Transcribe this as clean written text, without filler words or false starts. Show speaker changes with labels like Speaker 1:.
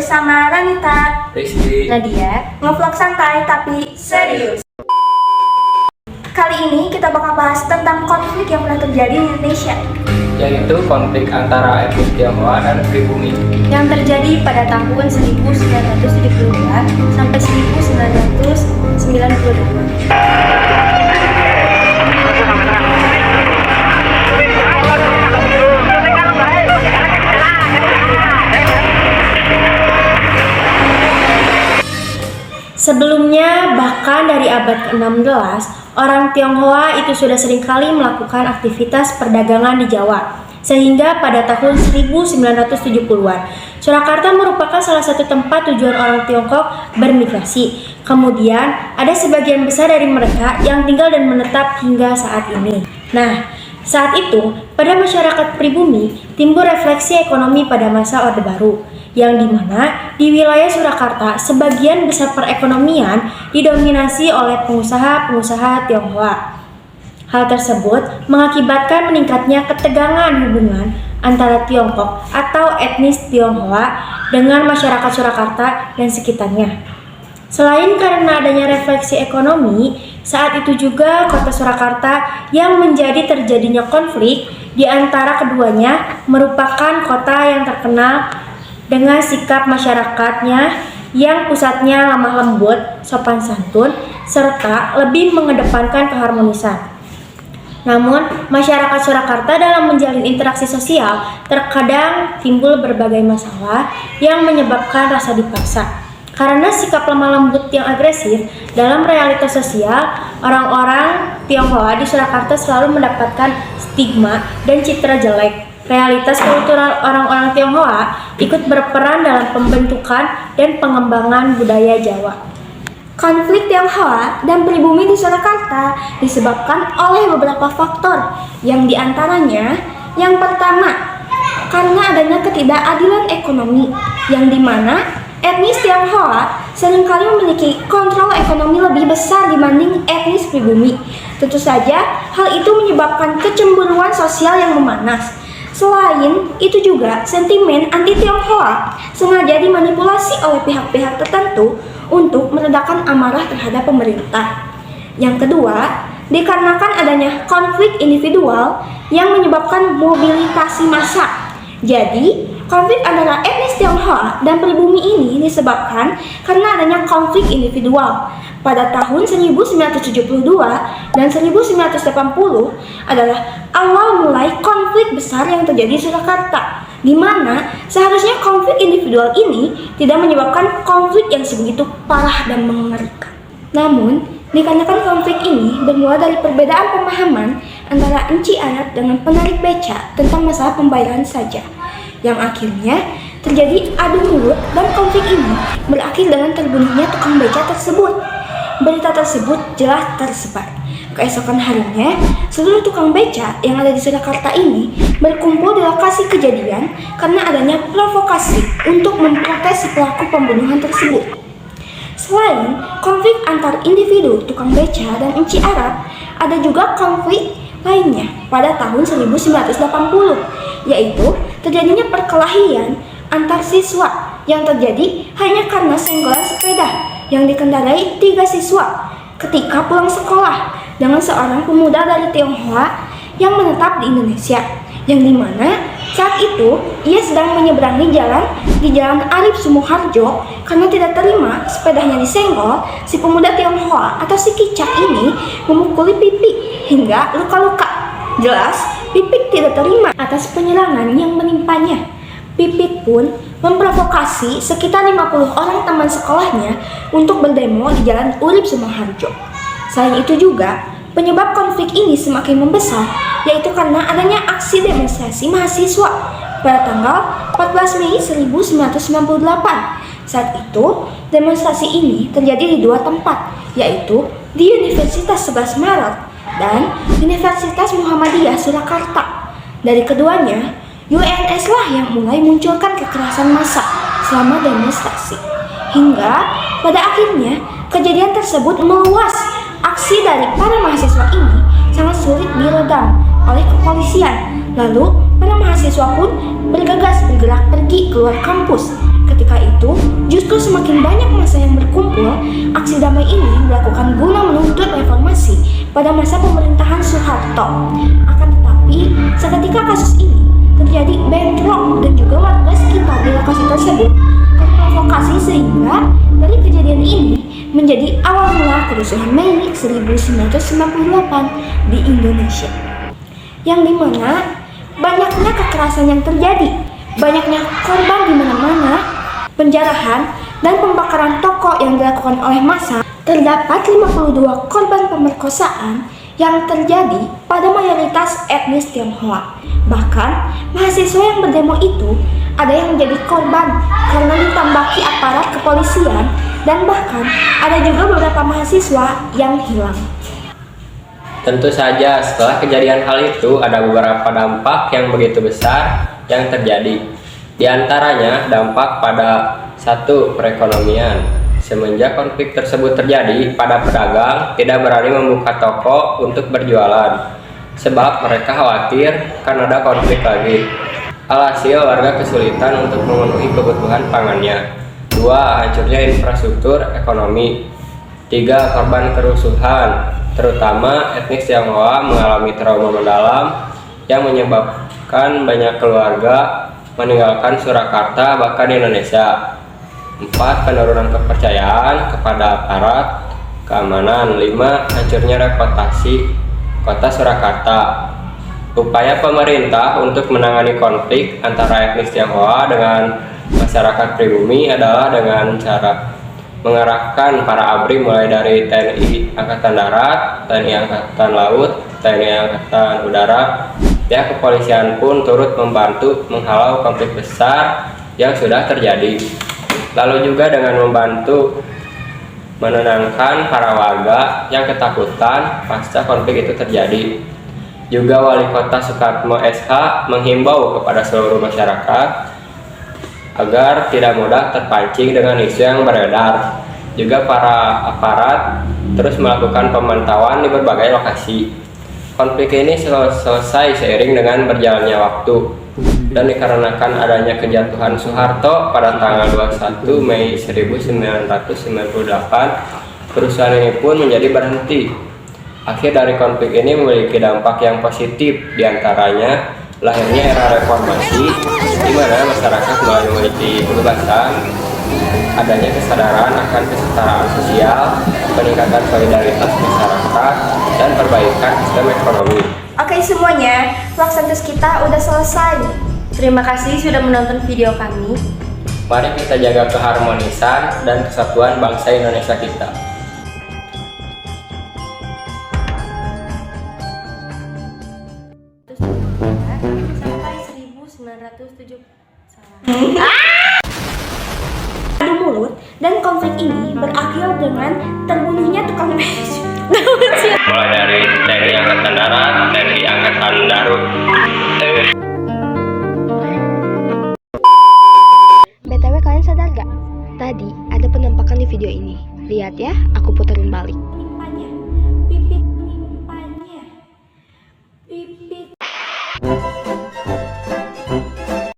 Speaker 1: bersama Ranita,
Speaker 2: Rizky,
Speaker 1: Nadia, ngevlog santai tapi serius. Kali ini kita bakal bahas tentang konflik yang pernah terjadi di Indonesia,
Speaker 2: yaitu konflik antara etnis Tionghoa dan pribumi
Speaker 1: yang terjadi pada tahun 1972 sampai 1992. Sebelumnya, bahkan dari abad ke-16, orang Tionghoa itu sudah seringkali melakukan aktivitas perdagangan di Jawa. Sehingga pada tahun 1970-an, Surakarta merupakan salah satu tempat tujuan orang Tiongkok bermigrasi. Kemudian, ada sebagian besar dari mereka yang tinggal dan menetap hingga saat ini. Nah, saat itu, pada masyarakat pribumi, timbul refleksi ekonomi pada masa Orde Baru, yang dimana di wilayah Surakarta sebagian besar perekonomian didominasi oleh pengusaha-pengusaha Tionghoa. Hal tersebut mengakibatkan meningkatnya ketegangan hubungan antara Tiongkok atau etnis Tionghoa dengan masyarakat Surakarta dan sekitarnya. Selain karena adanya refleksi ekonomi, saat itu juga kota Surakarta yang menjadi terjadinya konflik di antara keduanya merupakan kota yang terkenal dengan sikap masyarakatnya yang pusatnya lemah lembut, sopan santun, serta lebih mengedepankan keharmonisan. Namun, masyarakat Surakarta dalam menjalin interaksi sosial terkadang timbul berbagai masalah yang menyebabkan rasa dipaksa. Karena sikap lemah lembut yang agresif dalam realitas sosial, orang-orang Tionghoa di Surakarta selalu mendapatkan stigma dan citra jelek. Realitas kultural orang-orang Tionghoa ikut berperan dalam pembentukan dan pengembangan budaya Jawa. Konflik Tionghoa dan pribumi di Surakarta disebabkan oleh beberapa faktor, yang diantaranya yang pertama, karena adanya ketidakadilan ekonomi, yang dimana etnis Tionghoa seringkali memiliki kontrol ekonomi lebih besar dibanding etnis pribumi. Tentu saja, hal itu menyebabkan kecemburuan sosial yang memanas. Selain itu juga, sentimen anti-Tionghoa sengaja dimanipulasi oleh pihak-pihak tertentu untuk meredakan amarah terhadap pemerintah. Yang kedua, dikarenakan adanya konflik individual yang menyebabkan mobilisasi massa. Jadi, konflik antara etnis Tionghoa dan pribumi ini disebabkan karena adanya konflik individual. Pada tahun 1972 dan 1980 adalah awal mulai konflik besar yang terjadi di Surakarta, di mana seharusnya konflik individual ini tidak menyebabkan konflik yang sebegitu parah dan mengerikan. Namun, dikarenakan konflik ini bermula dari perbedaan pemahaman antara Enci Arab dengan penarik beca tentang masalah pembayaran saja, yang akhirnya terjadi adu mulut, dan konflik ini berakhir dengan terbunuhnya tukang beca tersebut. Berita tersebut jelas tersebar. Keesokan harinya, seluruh tukang beca yang ada di Surakarta ini berkumpul di lokasi kejadian karena adanya provokasi untuk memprotes si pelaku pembunuhan tersebut. Selain konflik antar individu tukang beca dan Enci Arab, ada juga konflik lainnya pada tahun 1980, yaitu terjadinya perkelahian antar siswa yang terjadi hanya karena senggolan sepeda yang dikendarai 3 siswa ketika pulang sekolah dengan seorang pemuda dari Tionghoa yang menetap di Indonesia, yang dimana saat itu ia sedang menyeberangi jalan di Jalan Arif Sumoharjo. Karena tidak terima sepedanya disenggol, si pemuda Tionghoa atau si kicak ini memukuli Pipik hingga luka-luka. Jelas, Pipik tidak terima atas penyerangan yang menimpanya. Pipik pun memprovokasi sekitar 50 orang teman sekolahnya untuk berdemo di Jalan Urip Sumoharjo. Selain itu juga, penyebab konflik ini semakin membesar, yaitu karena adanya aksi demonstrasi mahasiswa pada tanggal 14 Mei 1998. Saat itu, demonstrasi ini terjadi di 2 tempat, yaitu di Universitas 11 Maret dan Universitas Muhammadiyah Surakarta. Dari keduanya, UNS lah yang mulai munculkan kekerasan massa selama demonstrasi. Hingga pada akhirnya kejadian tersebut meluas. Aksi dari para mahasiswa ini sangat sulit diredam oleh kepolisian. Lalu para mahasiswa pun bergegas bergerak pergi keluar kampus Ketika itu, justru semakin banyak massa yang berkumpul. Aksi damai ini dilakukan guna menuntut reformasi pada masa pemerintahan Soeharto. Akan tetapi, seketika kasus ini terjadi bentrok dan juga warga sekitar di lokasi tersebut terprovokasi sehingga dari kejadian ini menjadi awal mula kerusuhan Mei 1998 di Indonesia, yang dimana banyaknya kekerasan yang terjadi, banyaknya korban di mana-mana, penjarahan dan pembakaran toko yang dilakukan oleh massa. Terdapat 52 korban pemerkosaan yang terjadi pada mayoritas etnis Tionghoa. Bahkan, mahasiswa yang berdemo itu ada yang menjadi korban karena ditambaki aparat kepolisian, dan bahkan ada juga beberapa mahasiswa yang hilang.
Speaker 2: Tentu saja setelah kejadian hal itu ada beberapa dampak yang begitu besar yang terjadi. Di antaranya dampak pada satu, perekonomian. Semenjak konflik tersebut terjadi, para pedagang tidak berani membuka toko untuk berjualan, sebab mereka khawatir kan ada konflik lagi. Alhasil warga kesulitan untuk memenuhi kebutuhan pangannya. 2. Hancurnya infrastruktur ekonomi. 3. Korban kerusuhan, terutama etnis Tionghoa mengalami trauma mendalam yang menyebabkan banyak keluarga meninggalkan Surakarta bahkan Indonesia. 4. Penurunan kepercayaan kepada aparat keamanan. 5. Hancurnya reputasi kota Surakarta. Upaya pemerintah untuk menangani konflik antara etnis Tionghoa dengan masyarakat pribumi adalah dengan cara mengerahkan para ABRI mulai dari TNI Angkatan Darat, TNI Angkatan Laut, TNI Angkatan Udara. Pihak kepolisian pun turut membantu menghalau konflik besar yang sudah terjadi. Lalu juga dengan membantu menenangkan para warga yang ketakutan pasca konflik itu terjadi. Juga Wali Kota Soekarno SH menghimbau kepada seluruh masyarakat agar tidak mudah terpancing dengan isu yang beredar. Juga para aparat terus melakukan pemantauan di berbagai lokasi. Konflik ini selesai seiring dengan berjalannya waktu, dan dikarenakan adanya kejatuhan Soeharto pada tanggal 21 Mei 1998, kerusuhan ini pun menjadi berhenti. Akhir dari konflik ini memiliki dampak yang positif, diantaranya lahirnya era reformasi, di mana masyarakat mulai memiliki kebebasan, adanya kesadaran akan kesetaraan sosial, peningkatan solidaritas masyarakat, dan perbaikan sistem ekonomi.
Speaker 1: Oke semuanya, vlog Santus kita udah selesai. Terima kasih sudah menonton video kami.
Speaker 2: Mari kita jaga keharmonisan dan kesatuan bangsa Indonesia kita.
Speaker 1: Sampai 1970. Adu mulut dan konflik ini berakhir dengan terbunuhnya tukang beca.
Speaker 2: Mulai dari TNI Angkatan Darat, TNI Angkatan Darat.
Speaker 1: BTW kalian sadar gak? Tadi ada penampakan di video ini. Lihat ya, aku puterin balik.